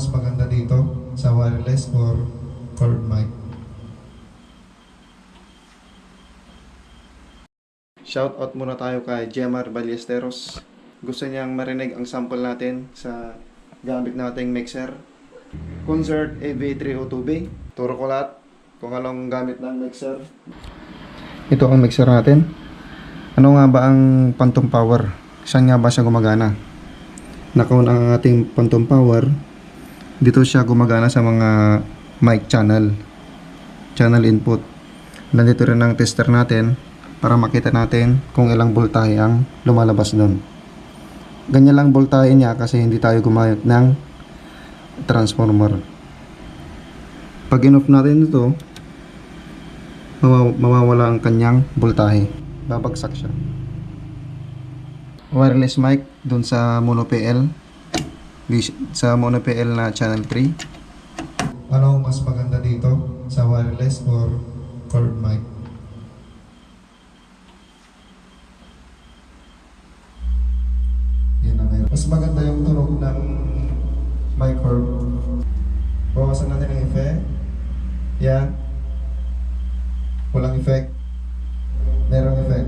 mas maganda dito sa wireless or cord mic? Shoutout muna tayo kay Jemar Ballesteros. Gusto niyang marinig ang sample natin sa gamit nating mixer. Concert AV302B. Turo ko lahat kung anong gamit ng mixer. Ito ang mixer natin. Ano nga ba ang phantom power? Saan nga ba siya gumagana? Nakaon ang ating phantom power. Dito siya gumagana sa mga mic channel input. Nandito rin ang tester natin para makita natin kung ilang voltahe ang lumalabas doon. Ganyan lang voltahe niya kasi hindi tayo gumamit ng transformer. Pag in-off natin ito, mawawala ang kanyang voltahe. Babagsak siya. Wireless mic dun sa mono PL. Sa mono PL na channel 3. Ano mas maganda dito? Sa wireless or cord mic? Mas maganda yung tunog ng mic cord. Bawasan natin ang effect. Yan. Walang effect. Merong effect.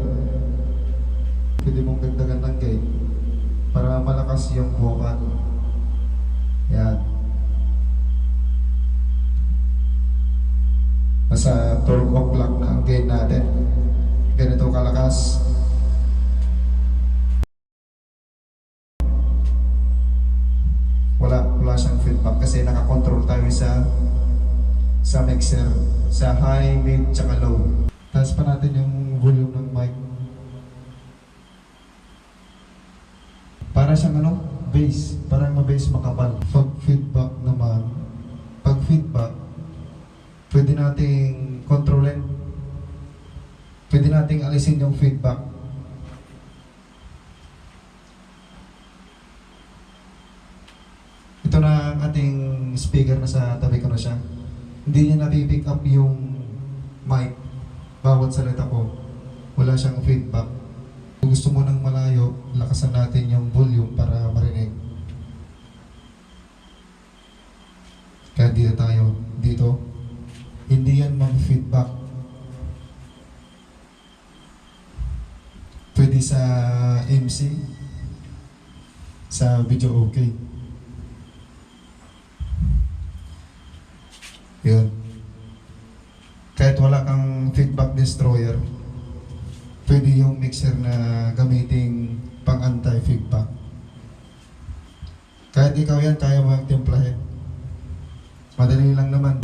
Pwede mong dagdagan ng gain para malakas yung vocal. Yan. Nasa 12 o'clock na ang gain natin. Ganito kalakas. Wala siyang feedback kasi nakakontrol tayo sa mixer, sa high, mid, tsaka low. Taas pa natin yung volume ng mic. Para siyang bass, parang ma-bass makapal. Pag feedback naman, pwede nating kontrolin. Pwede nating alisin yung feedback. Ito na ang ating speaker na sa tabi ko na siya. Hindi niya napipick up yung mic. Bawat salita ko, wala siyang feedback. Kung gusto mo ng malayo, lakasan natin yung volume para marinig. Kaya dito tayo. Dito. Hindi yan mag-feedback. Pwede sa MC. Sa video okay. Yun. Kahit wala kang feedback destroyer, pwede yung mixer na gamiting pang anti-feedback. Kahit ikaw yan, kaya mo yung timplahin. Madali lang naman.